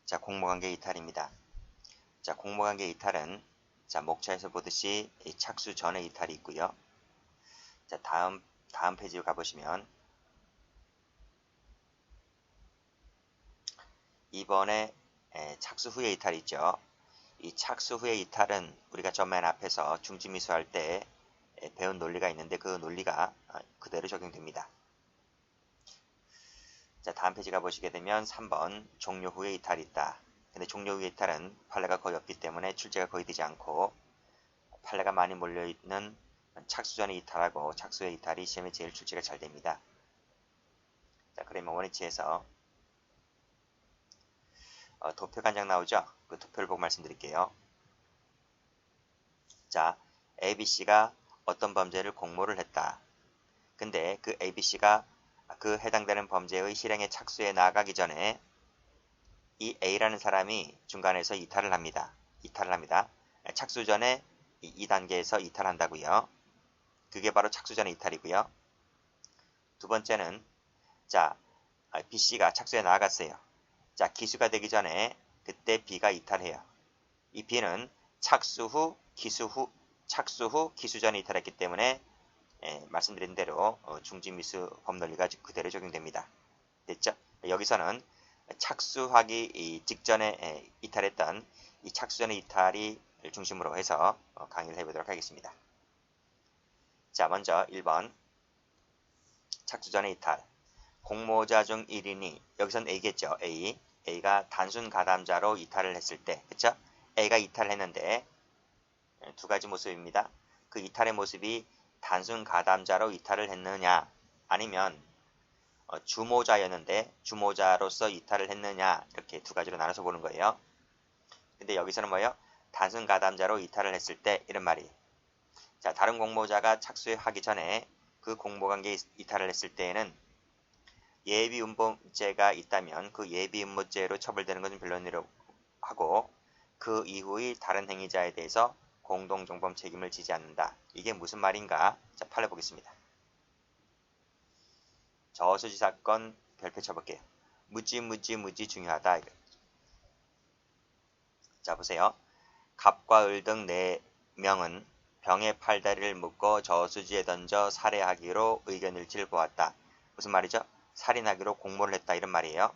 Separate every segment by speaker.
Speaker 1: 자, 공모관계 이탈입니다. 자, 공모관계 이탈은 자, 목차에서 보듯이 이 착수 전에 이탈이 있고요. 자, 다음 페이지로 가보시면 이번에 착수 후에 이탈이 있죠. 이 착수 후의 이탈은 우리가 저 맨 앞에서 중지미수할 때 배운 논리가 있는데 그 논리가 그대로 적용됩니다. 자, 다음 페이지 가보시게 되면 3번 종료 후에 이탈이 있다. 근데 종료 후의 이탈은 판례가 거의 없기 때문에 출제가 거의 되지 않고 판례가 많이 몰려있는 착수 전에 이탈하고 착수 후의 이탈이 시험에 제일 출제가 잘 됩니다. 자, 그러면 원위치에서 도표가 한 장 나오죠? 그 도표를 보고 말씀드릴게요. 자, ABC가 어떤 범죄를 공모를 했다. 근데 그 ABC가 그 해당되는 범죄의 실행에 착수해 나가기 전에 이 A라는 사람이 중간에서 이탈을 합니다. 착수 전에 이 단계에서 이탈한다고요. 그게 바로 착수 전의 이탈이고요. 두 번째는 자, B씨가 착수해 나갔어요. 자, 기수가 되기 전에 그때 B가 이탈해요. 이 B는 착수 후 기수 전에 이탈했기 때문에 말씀드린 대로 중지미수 법논리가 그대로 적용됩니다. 됐죠? 여기서는 착수하기 직전에 이탈했던 이 착수 전의 이탈이 중심으로 해서 강의를 해보도록 하겠습니다. 자, 먼저 1번 착수 전의 이탈. 공모자 중 1인이 여기선 A겠죠. A가 단순 가담자로 이탈을 했을 때, 그쵸? A가 이탈을 했는데 두 가지 모습입니다. 그 이탈의 모습이 단순 가담자로 이탈을 했느냐, 아니면 주모자였는데 주모자로서 이탈을 했느냐, 이렇게 두 가지로 나눠서 보는 거예요. 근데 여기서는 뭐예요? 단순 가담자로 이탈을 했을 때 이런 말이. 자, 다른 공모자가 착수하기 전에 그 공모관계에 이탈을 했을 때에는 예비 음모죄가 있다면 그 예비 음모죄로 처벌되는 것은 변론이라고 하고 그 이후의 다른 행위자에 대해서 공동정범 책임을 지지 않는다. 이게 무슨 말인가? 자, 판례 보겠습니다. 저수지 사건 별표 쳐볼게요. 무지 중요하다. 자, 보세요. 갑과 을 등 4명은 병에 팔다리를 묶어 저수지에 던져 살해하기로 의견일치를 보았다. 무슨 말이죠? 살인하기로 공모를 했다 이런 말이에요.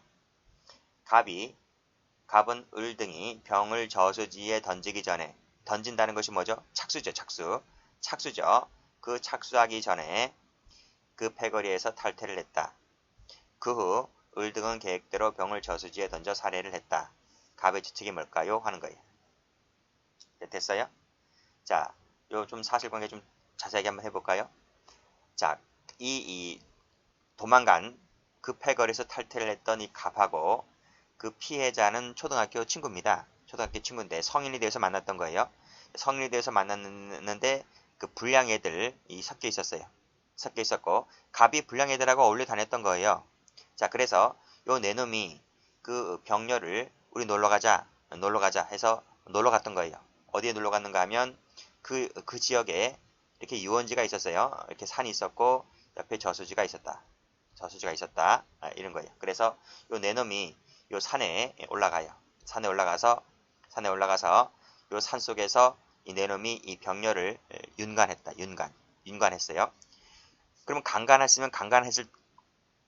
Speaker 1: 갑은 을 등이 병을 저수지에 던지기 전에, 던진다는 것이 뭐죠? 착수죠. 착수죠. 그 착수하기 전에 그 패거리에서 탈퇴를 했다. 그 후 을 등은 계획대로 병을 저수지에 던져 살해를 했다. 갑의 주책이 뭘까요? 하는 거예요. 네, 됐어요? 자, 요 좀 사실관계 좀 자세하게 한번 해볼까요? 자, 이 도망간 그 패거리에서 탈퇴를 했던 이 갑하고 그 피해자는 초등학교 친구입니다. 초등학교 친구인데 성인이 되어서 만났던 거예요. 성인이 되어서 만났는데 그 불량 애들이 섞여 있었어요. 섞여 있었고 갑이 불량 애들하고 어울려 다녔던 거예요. 자, 그래서 요 네 놈이 그 병녀를 우리 놀러 가자 해서 놀러 갔던 거예요. 어디에 놀러 갔는가 하면 그 지역에 이렇게 유원지가 있었어요. 이렇게 산이 있었고 옆에 저수지가 있었다. 이런 거예요. 그래서 요 네 놈이 요 산에 올라가요. 산에 올라가서 요 산 속에서 이 네 놈이 이 병녀를 윤관했다. 윤관했어요. 그러면 강간했으면 강간했을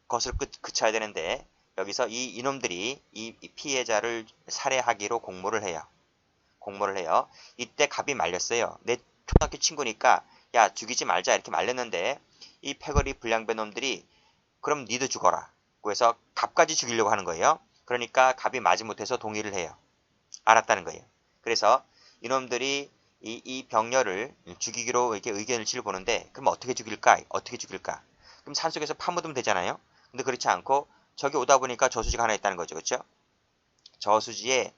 Speaker 1: 것을 그쳐야 되는데 여기서 이 이놈들이 이 피해자를 살해하기로 공모를 해요. 이때 갑이 말렸어요. 내 초등학교 친구니까 야 죽이지 말자 이렇게 말렸는데 이 패거리 불량배 놈들이 그럼 니도 죽어라. 그래서 갑까지 죽이려고 하는 거예요. 그러니까 갑이 마지못해서 동의를 해요. 알았다는 거예요. 그래서 이놈들이 이 병녀를 죽이기로 이렇게 의견일치를 보는데 그럼 어떻게 죽일까? 그럼 산속에서 파묻으면 되잖아요. 근데 그렇지 않고 저기 오다 보니까 저수지가 하나 있다는 거죠. 그렇죠? 저수지에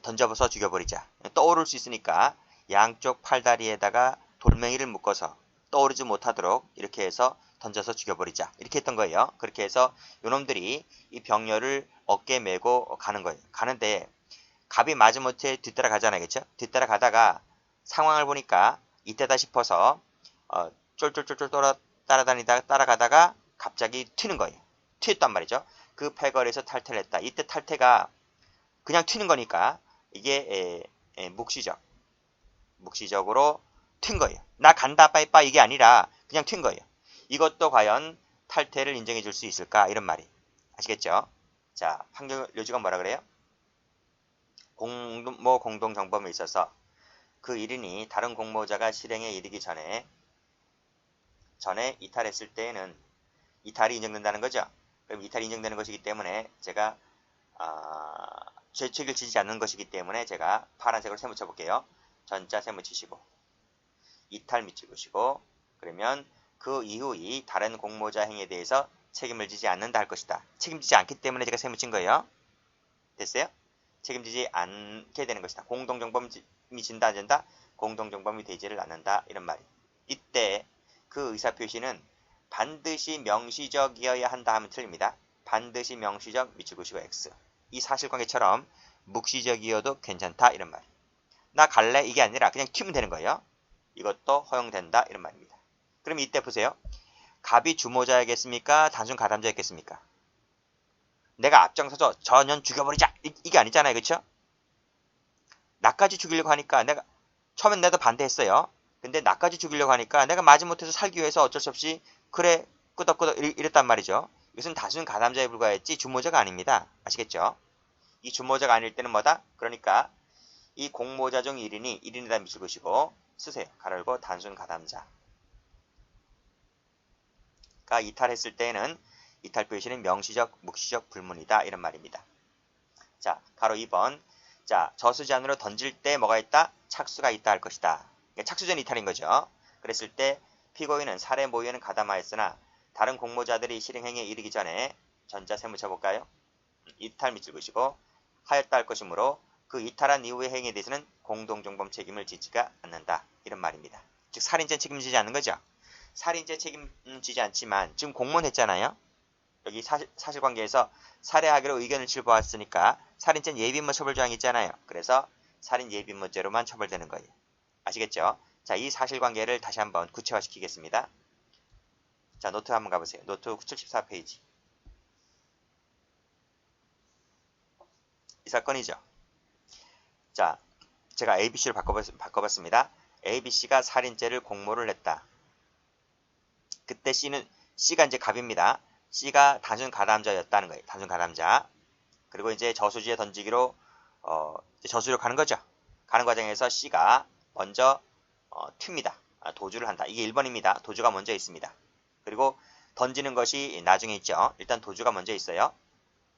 Speaker 1: 던져서 죽여버리자. 떠오를 수 있으니까 양쪽 팔다리에다가 돌멩이를 묶어서 떠오르지 못하도록 이렇게 해서 던져서 죽여버리자. 이렇게 했던 거예요. 그렇게 해서 요놈들이 이 병녀를 어깨에 메고 가는 거예요. 가는데 갑이 마지못해 뒤따라가잖아요. 그렇죠? 뒤따라가다가 상황을 보니까 이때다 싶어서 쫄쫄쫄쫄 따라가다가 갑자기 튀는 거예요. 튀었단 말이죠. 그 패거리에서 탈퇴를 했다. 이때 탈퇴가 그냥 튀는 거니까 이게 묵시적으로 튄 거예요. 나 간다 빠이빠이 이게 아니라 그냥 튄 거예요. 이것도 과연 탈퇴를 인정해 줄 수 있을까? 이런 말이. 아시겠죠? 자, 판결료지가 뭐라 그래요? 공동정범에 있어서 그 1인이 다른 공모자가 실행에 이르기 전에 이탈했을 때에는 이탈이 인정된다는 거죠. 그럼 이탈이 인정되는 것이기 때문에 제가 죄책을 지지 않는 것이기 때문에 제가 파란색으로 세모 쳐볼게요. 전자 세모 치시고 이탈 밑줄 그시고 그러면 그 이후의 다른 공모자 행위에 대해서 책임을 지지 않는다 할 것이다. 책임지지 않기 때문에 제가 세모 친 거예요. 됐어요? 책임지지 않게 되는 것이다. 공동정범이 진다 안 진다? 공동정범이 되지를 않는다. 이런 말이. 이때 그 의사표시는 반드시 명시적이어야 한다 하면 틀립니다. 반드시 명시적 밑줄 그시고 X. 이 사실관계처럼 묵시적이어도 괜찮다. 이런 말. 나 갈래? 이게 아니라 그냥 튀면 되는 거예요. 이것도 허용된다. 이런 말입니다. 그럼 이때 보세요. 갑이 주모자였겠습니까? 단순 가담자였겠습니까? 내가 앞장서서 전현 죽여버리자 이게 아니잖아요. 그쵸? 나까지 죽이려고 하니까 처음엔 내가 반대했어요. 근데 나까지 죽이려고 하니까 내가 마지못해서 살기 위해서 어쩔 수 없이 그래 끄덕끄덕 이랬단 말이죠. 이것은 단순 가담자에 불과했지 주모자가 아닙니다. 아시겠죠? 이 주모자가 아닐 때는 뭐다? 그러니까 이 공모자 중 1인이다 밑줄 그시고 쓰세요. 가로 열고 단순 가담자가 이탈했을 때에는 이탈 표시는 명시적, 묵시적 불문이다. 이런 말입니다. 자, 가로 2번. 자, 저수지 안으로 던질 때 뭐가 있다? 착수가 있다 할 것이다. 그러니까 착수전 이탈인 거죠. 그랬을 때 피고인은 살해 모의에는 가담하였으나 다른 공모자들이 실행행위에 이르기 전에 전자 세모 쳐볼까요? 이탈 밑줄 그시고 하였다 할 것이므로 그 이탈한 이후의 행위에 대해서는 공동정범 책임을 지지가 않는다. 이런 말입니다. 즉 살인죄 책임지지 않는 거죠. 살인죄 책임지지 않지만 지금 공모했잖아요. 여기 사실관계에서 살해하기로 의견을 질보았으니까 살인죄는 예비인모 처벌조항이 있잖아요. 그래서 살인 예비인모죄로만 처벌되는 거예요. 아시겠죠? 자, 이 사실관계를 다시 한번 구체화시키겠습니다. 자, 노트 한번 가보세요. 노트 74페이지. 이 사건이죠. 자, 제가 ABC로 바꿔봤습니다. ABC가 살인죄를 공모를 했다. 그때 C가 이제 갑입니다. C가 단순 가담자였다는 거예요. 단순 가담자. 그리고 이제 저수지에 던지기로 저수지로 가는 거죠. 가는 과정에서 C가 먼저 튑니다. 도주를 한다. 이게 1번입니다. 도주가 먼저 있습니다. 그리고 던지는 것이 나중에 있죠. 일단 도주가 먼저 있어요.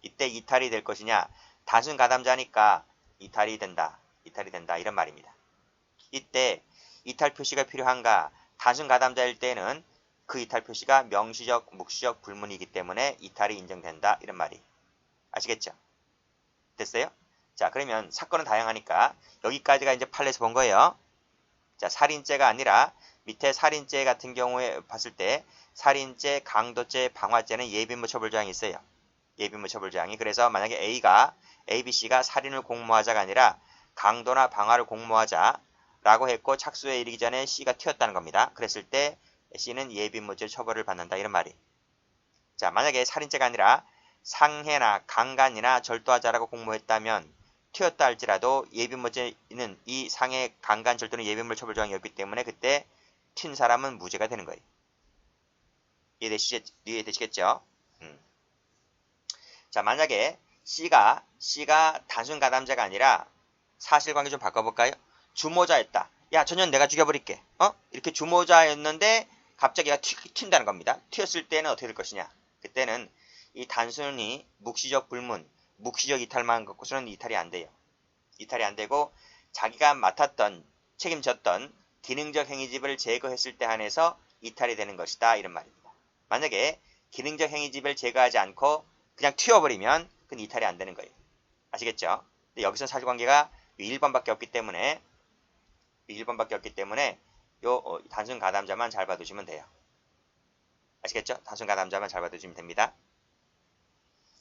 Speaker 1: 이때 이탈이 될 것이냐? 단순 가담자니까 이탈이 된다. 이런 말입니다. 이때 이탈 표시가 필요한가? 단순 가담자일 때는 그 이탈 표시가 명시적, 묵시적 불문이기 때문에 이탈이 인정된다. 이런 말이. 아시겠죠? 됐어요? 자, 그러면 사건은 다양하니까 여기까지가 이제 판례에서 본 거예요. 자, 살인죄가 아니라 밑에 살인죄 같은 경우에 봤을 때 살인죄, 강도죄, 방화죄는 예비인모 처벌조항이 있어요. 예비인모 처벌조항이. 그래서 만약에 ABC가 살인을 공모하자가 아니라 강도나 방화를 공모하자라고 했고 착수에 이르기 전에 C가 튀었다는 겁니다. 그랬을 때 C는 예비인모죄 처벌을 받는다. 이런 말이. 자, 만약에 살인죄가 아니라 상해나 강간이나 절도하자라고 공모했다면 튀었다 할지라도 예비인모죄는 이 상해, 강간, 절도는 예비인모 처벌조항이 없기 때문에 그때 튄 사람은 무죄가 되는 거예요. 이해되시겠죠? 자, 만약에 C가 단순 가담자가 아니라 사실관계 좀 바꿔볼까요? 주모자였다. 야, 전현 내가 죽여버릴게. 이렇게 주모자였는데 갑자기 튄다는 겁니다. 튀었을 때는 어떻게 될 것이냐? 그때는 이 단순히 묵시적 불문, 묵시적 이탈만 갖고서는 이탈이 안 돼요. 이탈이 안 되고 자기가 맡았던, 책임졌던 기능적 행위집을 제거했을 때 한해서 이탈이 되는 것이다. 이런 말입니다. 만약에 기능적 행위집을 제거하지 않고 그냥 튀어버리면 그건 이탈이 안 되는 거예요. 아시겠죠? 근데 여기서 사실관계가 1번밖에 없기 때문에 요 단순 가담자만 잘 봐두시면 돼요. 아시겠죠? 단순 가담자만 잘 봐두시면 됩니다.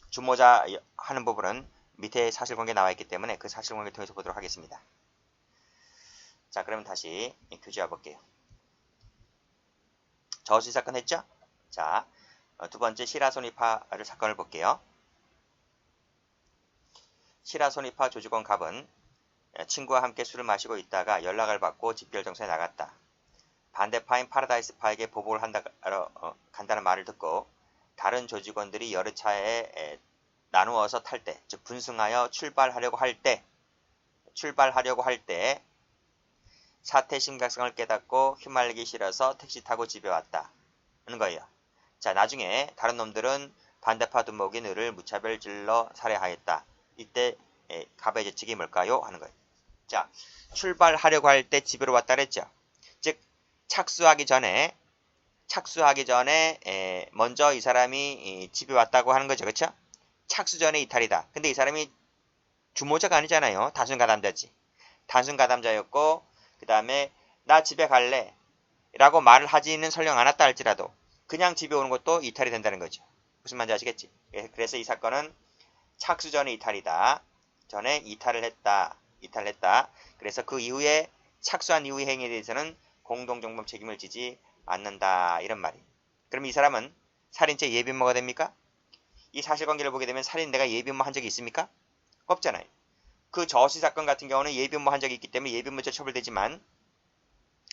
Speaker 1: 주모자 하는 부분은 밑에 사실관계 나와 있기 때문에 그 사실관계를 통해서 보도록 하겠습니다. 자, 그러면 다시 교재와 볼게요. 저수지 사건 했죠? 자, 두 번째 시라소니파를 사건을 볼게요. 시라소니파 조직원 갑은 친구와 함께 술을 마시고 있다가 연락을 받고 집결정소에 나갔다. 반대파인 파라다이스파에게 보복을 간다는 말을 듣고 다른 조직원들이 여러 차에 나누어서 탈 때, 즉 분승하여 출발하려고 할 때 사태 심각성을 깨닫고 휘말리기 싫어서 택시 타고 집에 왔다 하는 거예요. 자, 나중에 다른 놈들은 반대파 두목인 을을 무차별 질러 살해하였다. 이때 갑의 죄책이 뭘까요? 하는 거예요. 자, 출발하려고 할 때 집으로 왔다 그랬죠. 즉 착수하기 전에 먼저 이 사람이 집에 왔다고 하는 거죠. 그렇죠? 착수 전에 이탈이다. 근데 이 사람이 주모자가 아니잖아요. 단순 가담자지. 단순 가담자였고 그 다음에 나 집에 갈래 라고 말을 하지는 설령 않았다 할지라도 그냥 집에 오는 것도 이탈이 된다는 거죠. 무슨 말인지 아시겠지? 그래서 이 사건은 착수 전에 이탈이다. 전에 이탈을 했다. 그래서 그 이후에 착수한 이후의 행위에 대해서는 공동정범 책임을 지지 않는다. 이런 말이. 그럼 이 사람은 살인죄 예비인모가 됩니까? 이 사실관계를 보게 되면 살인내가 예비인모 한 적이 있습니까? 없잖아요. 그 저시 사건 같은 경우는 예비인모 한 적이 있기 때문에 예비인모죄 처벌되지만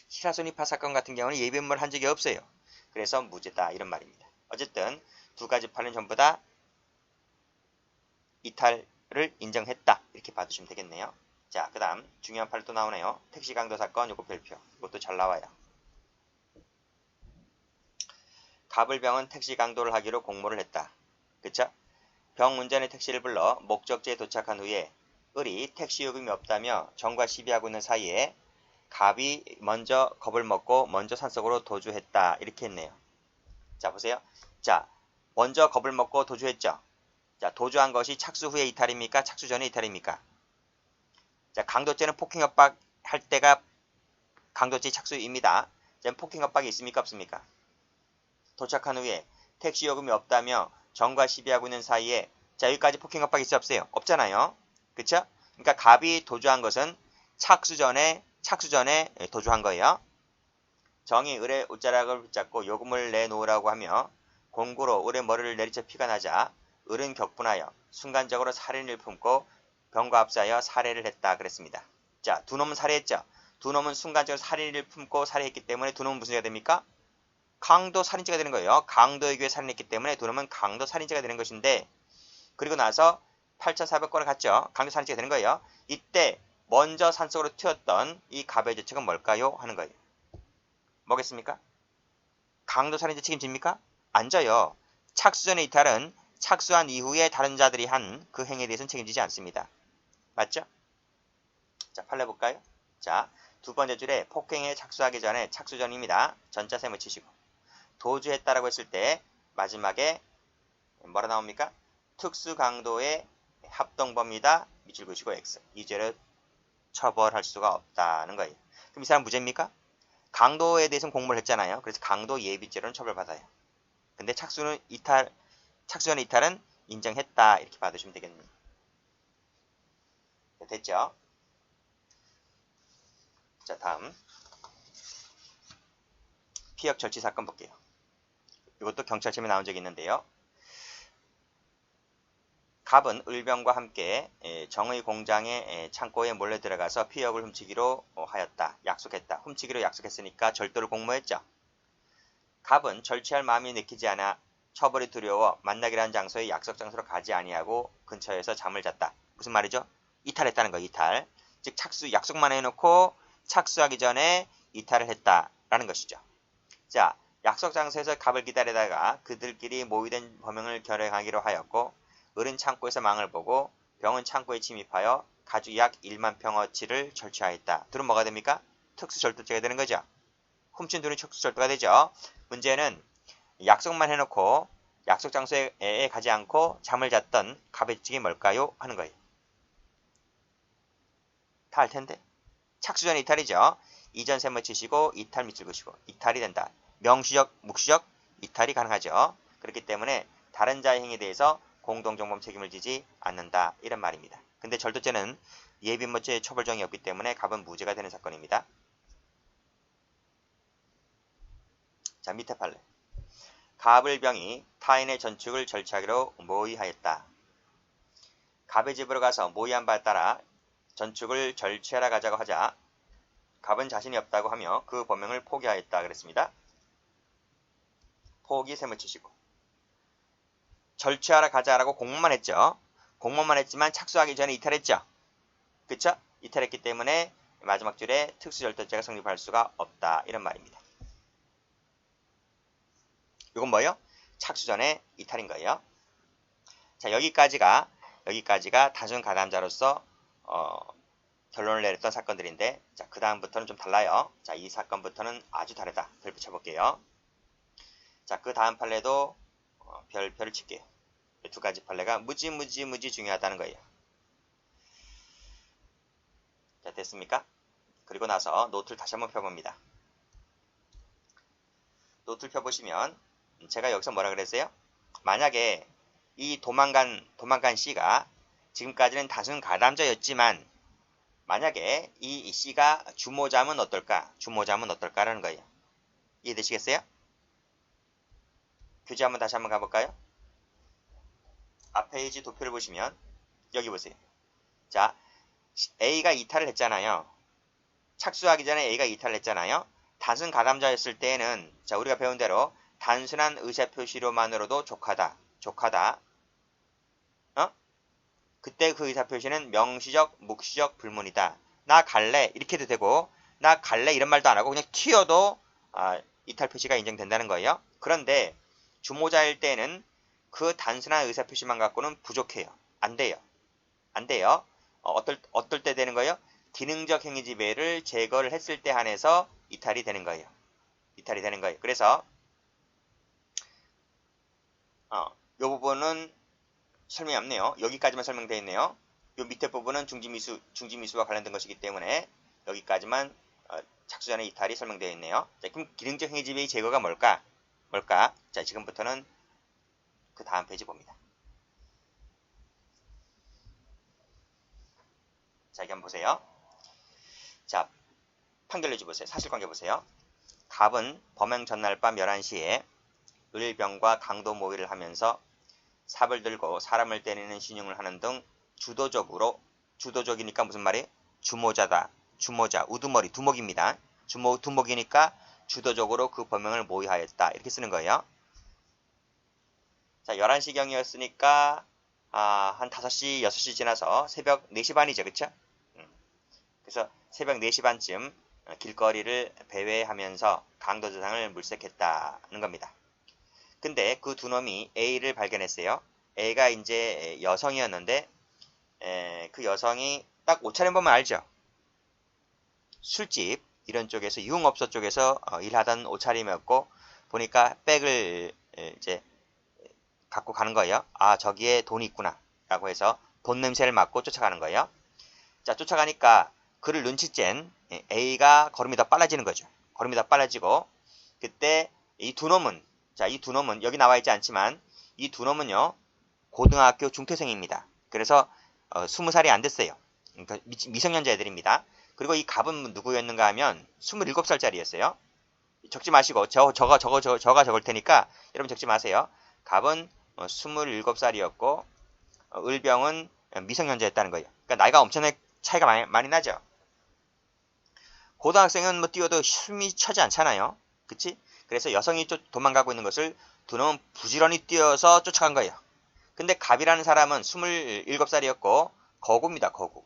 Speaker 1: 시라소니파 사건 같은 경우는 예비인모를 한 적이 없어요. 그래서 무죄다. 이런 말입니다. 어쨌든 두 가지 판은 전부 다 이탈을 인정했다. 이렇게 봐주시면 되겠네요. 자, 그 다음 중요한 판이 또 나오네요. 택시 강도 사건 요거 별표. 이것도 잘 나와요. 갑을병은 택시 강도를 하기로 공모를 했다. 그쵸? 병 운전의 택시를 불러 목적지에 도착한 후에 을이 택시 요금이 없다며 정과 시비하고 있는 사이에 갑이 먼저 겁을 먹고 먼저 산속으로 도주했다. 이렇게 했네요. 자, 보세요. 자, 먼저 겁을 먹고 도주했죠. 자, 도주한 것이 착수 후의 이탈입니까? 착수 전의 이탈입니까? 자, 강도죄는 폭행 협박 할 때가 강도죄 착수입니다. 자, 폭행 협박이 있습니까? 없습니까? 도착한 후에 택시 요금이 없다며 정과 시비하고 있는 사이에 자, 여기까지 폭행 협박이 있어 없어요? 없잖아요. 그쵸? 그러니까 갑이 도주한 것은 착수 전에 도주한 거예요. 정이 을의 옷자락을 붙잡고 요금을 내놓으라고 하며 공구로 을의 머리를 내리쳐 피가 나자 을은 격분하여 순간적으로 살인을 품고 병과 합사하여 살해를 했다 그랬습니다. 자, 두 놈은 살해했죠. 두 놈은 순간적으로 살인을 품고 살해했기 때문에 두 놈은 무슨 죄가 됩니까? 강도 살인죄가 되는 거예요. 강도에 의해 살인했기 때문에 두 놈은 강도 살인죄가 되는 것인데 그리고 나서 8,400건을 갔죠. 강도 살인죄가 되는 거예요. 이때 먼저 산속으로 튀었던 이 갑의 죄책은 뭘까요? 하는 거예요. 뭐겠습니까? 강도 살인죄 책임집니까? 안 져요. 착수전의 이탈은 착수한 이후에 다른 자들이 한 그 행위에 대해서는 책임지지 않습니다. 맞죠? 자, 판례 볼까요? 자, 두 번째 줄에 폭행에 착수하기 전에 착수전입니다. 전자 셈을 치시고 도주했다라고 했을 때 마지막에 뭐라 나옵니까? 특수강도의 합동범위다. 밑줄 그으시고 X. 이 죄를 처벌할 수가 없다는 거예요. 그럼 이 사람 무죄입니까? 강도에 대해서는 공모를 했잖아요. 그래서 강도 예비죄로는 처벌받아요. 근데 착수전의 이탈은 인정했다. 이렇게 받으시면 되겠네요. 됐죠? 자, 다음 피역 절취 사건 볼게요. 이것도 경찰청에 나온 적이 있는데요. 갑은 을병과 함께 정의 공장의 창고에 몰래 들어가서 피역을 훔치기로 하였다. 약속했다. 훔치기로 약속했으니까 절도를 공모했죠. 갑은 절취할 마음이 내키지 않아 처벌이 두려워 만나기로 한 장소에 약속 장소로 가지 아니하고 근처에서 잠을 잤다. 무슨 말이죠? 이탈했다는 거, 이탈. 즉 약속만 해놓고 착수하기 전에 이탈을 했다라는 것이죠. 자, 약속 장소에서 갑을 기다리다가 그들끼리 모의된 범행을 결행하기로 하였고 을은 창고에서 망을 보고 병은 창고에 침입하여 가죽 약 1만 평어치를 절취하였다. 둘은 뭐가 됩니까? 특수절도죄가 되는 거죠. 훔친 둘은 특수절도가 되죠. 문제는 약속만 해놓고 약속 장소에 가지 않고 잠을 잤던 갑의 죄책이 뭘까요? 하는 거예요. 다 알 텐데. 착수전 이탈이죠. 이전 셈을 치시고 이탈 밑줄 그시고 이탈이 된다. 명시적, 묵시적 이탈이 가능하죠. 그렇기 때문에 다른 자의 행위에 대해서 공동정범 책임을 지지 않는다. 이런 말입니다. 근데 절도죄는 예비인모죄 처벌정이 없기 때문에 갑은 무죄가 되는 사건입니다. 자, 밑에 판례. 갑을병이 타인의 전축을 절취하기로 모의하였다. 갑의 집으로 가서 모의한 바에 따라 전축을 절취하러 가자고 하자 갑은 자신이 없다고 하며 그 범행을 포기하였다 그랬습니다. 포기 셈을 치시고 절취하러 가자라고 공문만 했죠. 공문만 했지만 착수하기 전에 이탈했죠. 그쵸? 이탈했기 때문에 마지막 줄에 특수절도죄가 성립할 수가 없다. 이런 말입니다. 이건 뭐예요? 착수 전에 이탈인 거예요. 자, 여기까지가 단순 가담자로서 결론을 내렸던 사건들인데, 자, 그 다음부터는 좀 달라요. 자, 이 사건부터는 아주 다르다. 별 붙여볼게요. 자, 그 다음 판례도 별을 칠게요. 이 두 가지 판례가 무지 중요하다는 거예요. 자, 됐습니까? 그리고 나서 노트를 다시 한번 펴봅니다. 노트를 펴보시면 제가 여기서 뭐라 그랬어요? 만약에 이 도망간 C가 지금까지는 단순 가담자였지만 만약에 이 C가 주모자면 어떨까? 주모자면 어떨까라는 거예요. 이해되시겠어요? 교재 한번 다시 한번 가볼까요? 앞 페이지 도표를 보시면 여기 보세요. 자, A가 이탈을 했잖아요. 착수하기 전에 A가 이탈을 했잖아요. 단순 가담자였을 때에는 자, 우리가 배운 대로 단순한 의사표시로만으로도 족하다. 그때 그 의사표시는 명시적, 묵시적 불문이다. 나 갈래 이렇게 도 되고 나 갈래 이런 말도 안 하고 그냥 튀어도 이탈 표시가 인정된다는 거예요. 그런데 주모자일 때는 그 단순한 의사표시만 갖고는 부족해요. 안 돼요. 어떨 때 되는 거예요? 기능적 행위 지배를 제거를 했을 때 한해서 이탈이 되는 거예요. 그래서 이 부분은 설명이 없네요. 여기까지만 설명되어 있네요. 이 밑에 부분은 중지미수와 관련된 것이기 때문에 여기까지만 착수 전의 이탈이 설명되어 있네요. 자, 그럼 기능적 행위 지배의 제거가 뭘까? 자, 지금부터는 그 다음 페이지 봅니다. 자, 여기 한번 보세요. 자, 판결 내주 보세요. 사실관계 보세요. 갑은 범행 전날 밤 11시에 을병과 강도 모의를 하면서 삽을 들고 사람을 때리는 신용을 하는 등 주도적이니까 무슨 말이에요? 주모자, 우두머리, 두목입니다. 두목이니까 주도적으로 그 범행을 모의하였다. 이렇게 쓰는 거예요. 자, 11시경이었으니까 한 5시, 6시 지나서 새벽 4시 반이죠. 그쵸? 그래서 새벽 4시 반쯤 길거리를 배회하면서 강도대상을 물색했다는 겁니다. 근데 그 두 놈이 A를 발견했어요. A가 이제 여성이었는데 그 여성이 딱 옷차림 보면 알죠. 술집 이런 쪽에서 유흥업소 쪽에서 일하던 옷차림이었고 보니까 백을 이제 갖고 가는 거예요. 저기에 돈이 있구나 라고 해서 돈 냄새를 맡고 쫓아가는 거예요. 자, 쫓아가니까 그를 눈치챈 A가 걸음이 더 빨라지는 거죠. 걸음이 더 빨라지고 그때 이 두 놈은 여기 나와 있지 않지만 이 두 놈은요 고등학교 중퇴생입니다. 그래서 20살이 안 됐어요. 그러니까 미성년자 애들입니다. 그리고 이 갑은 누구였는가 하면 27살짜리였어요. 적지 마시고 저가 적을 테니까 여러분 적지 마세요. 갑은 27살이었고 을병은 미성년자였다는 거예요. 그러니까 나이가 엄청나게 차이가 많이 나죠. 고등학생은 뭐 뛰어도 숨이 차지 않잖아요. 그치? 그래서 여성이 도망가고 있는 것을 두 놈은 부지런히 뛰어서 쫓아간 거예요. 근데 갑이라는 사람은 27살이었고 거구입니다. 거구.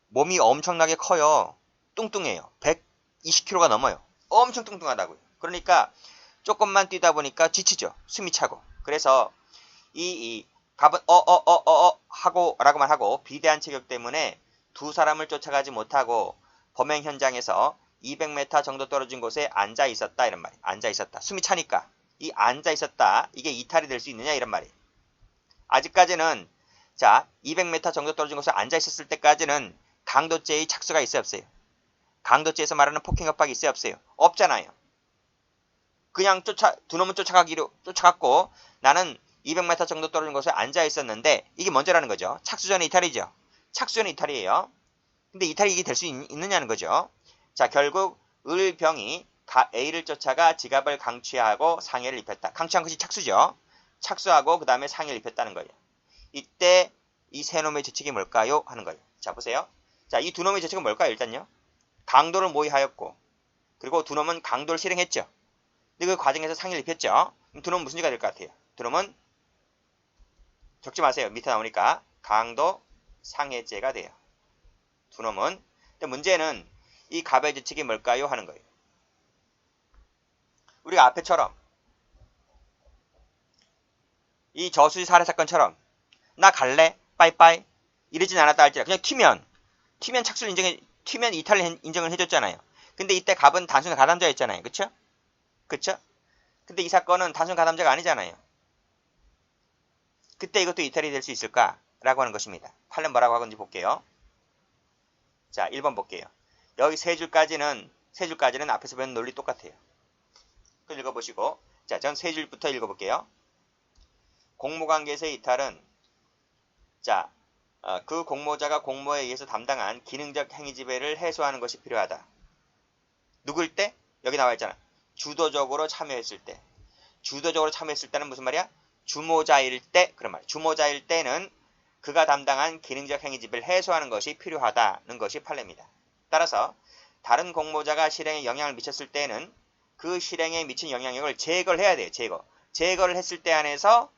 Speaker 1: 몸이 엄청나게 커요. 뚱뚱해요. 120kg가 넘어요. 엄청 뚱뚱하다고요. 그러니까 조금만 뛰다 보니까 지치죠. 숨이 차고. 그래서 이 갑은 라고만 하고 비대한 체격 때문에 두 사람을 쫓아가지 못하고 범행 현장에서 200m 정도 떨어진 곳에 앉아 있었다 이런 말이에요. 앉아 있었다. 숨이 차니까 이 앉아 있었다. 이게 이탈이 될 수 있느냐 이런 말이에요. 아직까지는 자 200m 정도 떨어진 곳에 앉아 있었을 때까지는 강도죄의 착수가 있어요 없어요? 강도죄에서 말하는 폭행 협박이 있어요 없어요? 없잖아요. 그냥 두 놈은 쫓아갔고 나는 200m 정도 떨어진 곳에 앉아 있었는데 이게 먼저라는 거죠. 착수 전에 이탈이죠. 착수 전에 이탈이에요. 근데 이탈이 이게 될 수 있느냐는 거죠. 자, 결국 을병이 A를 쫓아가 지갑을 강취하고 상해를 입혔다. 강취한 것이 착수죠. 착수하고 그 다음에 상해를 입혔다는 거예요. 이때 이 세 놈의 죄책이 뭘까요? 하는 거예요. 자, 보세요. 자, 이 두 놈의 죄책은 뭘까요? 일단요. 강도를 모의하였고, 그리고 두 놈은 강도를 실행했죠. 근데 그 과정에서 상해를 입혔죠. 그럼 두 놈은 무슨 죄가 될 것 같아요? 두 놈은 적지 마세요. 밑에 나오니까 강도 상해죄가 돼요. 두 놈은. 근데 문제는 이 갑의 죄책이 뭘까요? 하는 거예요. 우리가 앞에처럼 이 저수지 살해 사건처럼 나 갈래? 빠이빠이 이러진 않았다 할지라 그냥 튀면 착수를 튀면 이탈을 인정을 해줬잖아요. 근데 이때 갑은 단순 가담자였잖아요. 그쵸? 그쵸? 근데 이 사건은 단순 가담자가 아니잖아요. 그때 이것도 이탈이 될 수 있을까라고 하는 것입니다. 판례 뭐라고 하는지 볼게요. 자, 1번 볼게요. 여기 세 줄까지는 앞에서 배운 논리 똑같아요. 그걸 읽어보시고, 자, 전 세 줄부터 읽어볼게요. 공모관계에서의 이탈은, 자, 그 공모자가 공모에 의해서 담당한 기능적 행위지배를 해소하는 것이 필요하다. 누구일 때? 여기 나와 있잖아. 주도적으로 참여했을 때. 주도적으로 참여했을 때는 무슨 말이야? 주모자일 때, 그런 말. 주모자일 때는 그가 담당한 기능적 행위지배를 해소하는 것이 필요하다는 것이 판례입니다. 따라서 다른 공모자가 실행에 영향을 미쳤을 때는 그 실행에 미친 영향력을 제거를 해야 돼요. 제거를 했을 때 안에서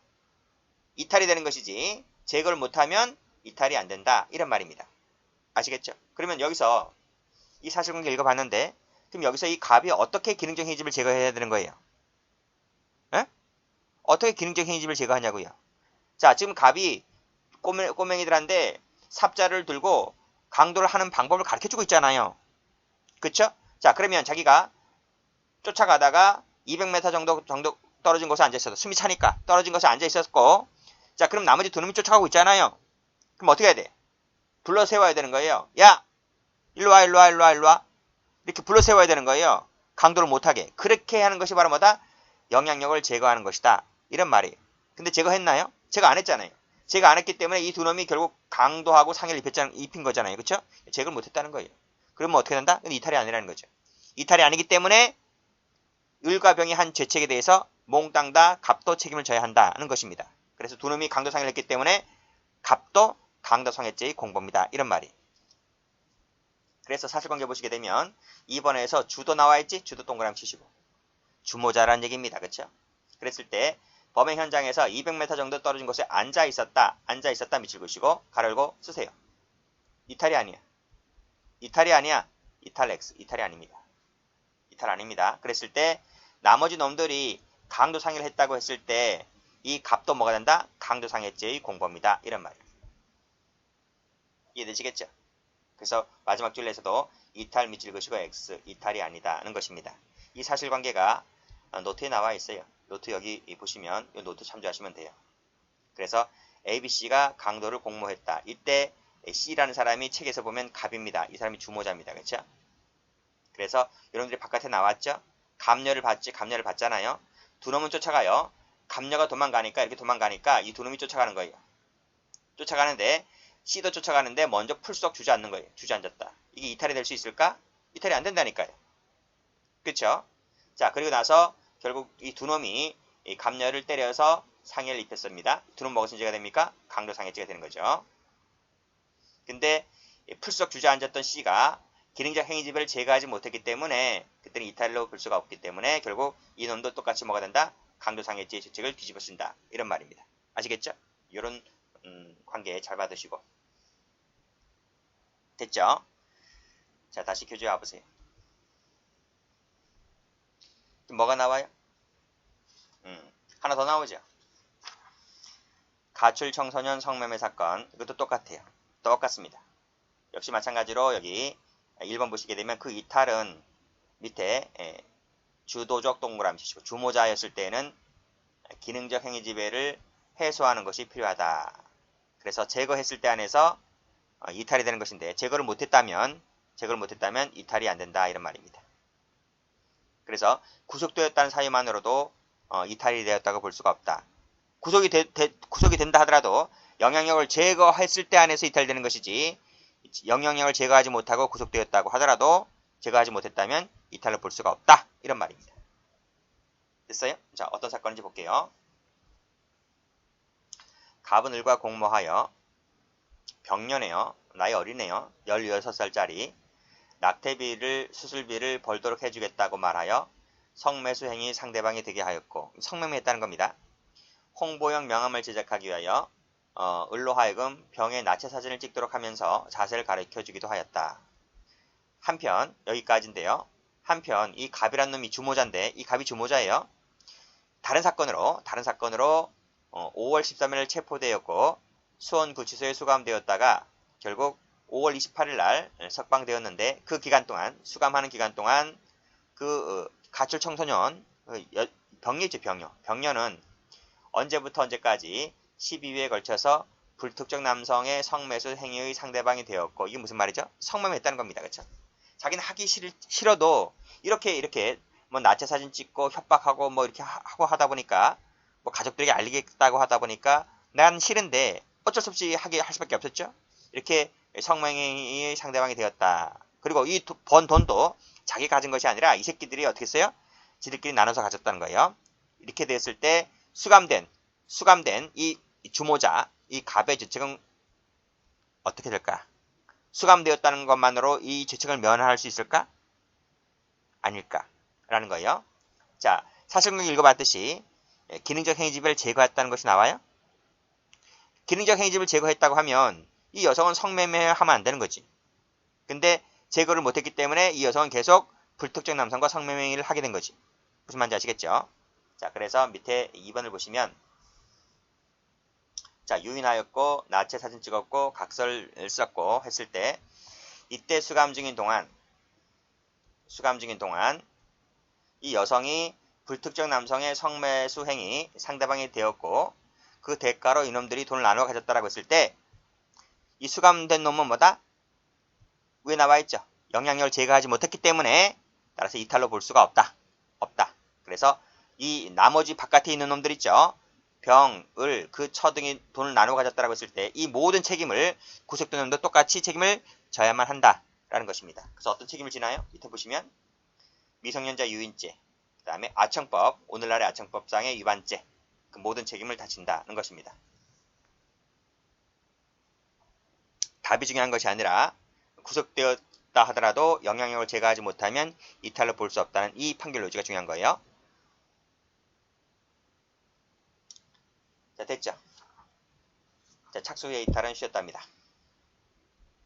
Speaker 1: 이탈이 되는 것이지 제거를 못하면 이탈이 안 된다. 이런 말입니다. 아시겠죠? 그러면 여기서 이 사실관계 읽어봤는데 그럼 여기서 이 갑이 어떻게 기능적 행위집을 제거해야 되는 거예요? 에? 어떻게 기능적 행위집을 제거하냐고요? 자, 지금 갑이 꼬맹이들한테 삽자를 들고 강도를 하는 방법을 가르쳐주고 있잖아요. 그쵸? 자, 그러면 자기가 쫓아가다가 200m 정도 떨어진 곳에 앉아있어서 숨이 차니까 떨어진 곳에 앉아있었고 자, 그럼 나머지 두 놈이 쫓아가고 있잖아요. 그럼 어떻게 해야 돼? 불러 세워야 되는 거예요. 야! 일로와. 이렇게 불러 세워야 되는 거예요. 강도를 못하게. 그렇게 하는 것이 바로 뭐다? 영향력을 제거하는 것이다. 이런 말이에요. 근데 제거했나요? 제거 안 했잖아요. 제거 안 했기 때문에 이 두 놈이 결국 강도하고 상해를 입힌 거잖아요. 그쵸? 제거를 못했다는 거예요. 그러면 어떻게 된다? 근데 이탈이 아니라는 거죠. 이탈이 아니기 때문에 을과 병이 한 죄책에 대해서 몽땅 다 갑도 책임을 져야 한다는 것입니다. 그래서 두 놈이 강도 상해를 했기 때문에 갑도 강도 상해죄의 공범이다. 이런 말이. 그래서 사실관계 보시게 되면 2번에서 주도 나와있지? 주도 동그라미 치시고. 주모자라는 얘기입니다. 그쵸? 그랬을 때 범행 현장에서 200m 정도 떨어진 곳에 앉아있었다 밑줄 그으시고 가로 열고 쓰세요. 이탈이 아니야. 이탈 X. 이탈이 아닙니다. 이탈 아닙니다. 그랬을 때 나머지 놈들이 강도 상해를 했다고 했을 때 이 갑도 뭐가 된다? 강도 상해죄의 공범이다. 이런 말이에요. 이해되시겠죠? 그래서 마지막 줄에서도 이탈 밑줄 그으시고 X. 이탈이 아니다는 것입니다. 이 사실관계가 노트에 나와 있어요. 노트 여기 보시면 이 노트 참조하시면 돼요. 그래서 ABC가 강도를 공모했다. 이때 C라는 사람이 책에서 보면 갑입니다. 이 사람이 주모자입니다. 그렇죠? 그래서 여러분들이 바깥에 나왔죠? 갑녀를 봤잖아요. 두 놈은 쫓아가요. 갑녀가 이렇게 도망가니까 이 두 놈이 쫓아가는 거예요. 쫓아가는데 C도 쫓아가는데 먼저 풀썩 주저앉는 거예요. 주저앉았다. 이게 이탈이 될 수 있을까? 이탈이 안 된다니까요. 그쵸? 자, 그리고 나서 결국 이 두 놈이 이 갑녀를 때려서 상해를 입혔습니다. 두 놈 먹었으니 죄가 됩니까? 강도 상해죄가 되는 거죠. 근데 풀썩 주저앉았던 C가 기능적 행위지배를 제거하지 못했기 때문에 그때는 이탈로 볼 수가 없기 때문에 결국 이 놈도 똑같이 뭐가 된다? 강도 상해죄의 죄책을 뒤집어 쓴다. 이런 말입니다. 아시겠죠? 이런 관계 잘 받으시고. 됐죠? 자, 다시 교재에 와보세요. 뭐가 나와요? 하나 더 나오죠. 가출 청소년 성매매 사건. 이것도 똑같아요. 똑같습니다. 역시 마찬가지로 여기 1번 보시게 되면 그 이탈은 밑에 주도적 동그라미 치시고 주모자였을 때는 기능적 행위 지배를 해소하는 것이 필요하다. 그래서 제거했을 때 안에서 이탈이 되는 것인데 제거를 못했다면 이탈이 안 된다. 이런 말입니다. 그래서 구속되었다는 사유만으로도 이탈이 되었다고 볼 수가 없다. 구속이 된다 하더라도 영향력을 제거했을 때 안에서 이탈되는 것이지 영향력을 제거하지 못하고 구속되었다고 하더라도 제거하지 못했다면 이탈로 볼 수가 없다. 이런 말입니다. 됐어요? 자, 어떤 사건인지 볼게요. 갑은 을과 공모하여 병녀네요. 나이 어리네요. 16살짜리. 낙태비를 수술비를 벌도록 해주겠다고 말하여 성매수 행위 상대방이 되게 하였고 성매매했다는 겁니다. 홍보용 명함을 제작하기 위하여 을로 하여금 병의 나체 사진을 찍도록 하면서 자세를 가르쳐주기도 하였다. 한편 여기까지인데요. 한편 이 갑이란 놈이 주모자인데 이 갑이 주모자예요. 다른 사건으로 5월 13일 체포되었고 수원구치소에 수감되었다가 결국 5월 28일 날 석방되었는데 그 기간 동안 수감하는 기간 동안 그 가출 청소년 병녀죠. 병녀는 언제부터 언제까지 12회에 걸쳐서 불특정 남성의 성매수 행위의 상대방이 되었고 이게 무슨 말이죠? 성매매했다는 겁니다. 그렇죠? 자기는 하기 싫어도 이렇게 뭐 나체 사진 찍고 협박하고 뭐 이렇게 하고 하다 보니까 뭐 가족들에게 알리겠다고 하다 보니까 난 싫은데 어쩔 수 없이 할 수밖에 없었죠. 이렇게 성매매의 상대방이 되었다. 그리고 이 번 돈도 자기 가진 것이 아니라 이 새끼들이 어떻게 했어요? 지들끼리 나눠서 가졌다는 거예요. 이렇게 됐을 때 수감된 이 주모자, 이 갑의 죄책은 어떻게 될까? 수감되었다는 것만으로 이 죄책을 면할 수 있을까? 아닐까? 라는 거예요. 자, 사실관계 읽어봤듯이 기능적 행위집을 제거했다는 것이 나와요. 기능적 행위집을 제거했다고 하면 이 여성은 성매매하면 안 되는 거지. 근데 제거를 못했기 때문에 이 여성은 계속 불특정 남성과 성매매를 하게 된 거지. 무슨 말인지 아시겠죠? 자, 그래서 밑에 2번을 보시면 자, 유인하였고 나체 사진 찍었고 각서를 썼고 했을 때 이때 수감 중인 동안 이 여성이 불특정 남성의 성매수 행위 상대방이 되었고 그 대가로 이놈들이 돈을 나눠 가졌다라고 했을 때 이 수감된 놈은 뭐다? 위에 나와 있죠. 영향력을 제거하지 못했기 때문에 따라서 이탈로 볼 수가 없다. 그래서 이 나머지 바깥에 있는 놈들 있죠. 병, 을, 그 처 등이 돈을 나눠 가졌다라고 했을 때 이 모든 책임을 구속된 놈도 똑같이 책임을 져야만 한다라는 것입니다. 그래서 어떤 책임을 지나요? 밑에 보시면 미성년자 유인죄, 그 다음에 아청법, 오늘날의 아청법상의 위반죄, 그 모든 책임을 다 진다는 것입니다. 답이 중요한 것이 아니라 구속되었다 하더라도 영향력을 제거하지 못하면 이탈로 볼 수 없다는 이 판결 요지가 중요한 거예요. 자, 됐죠? 자, 착수 후의 이탈은 쉬었답니다.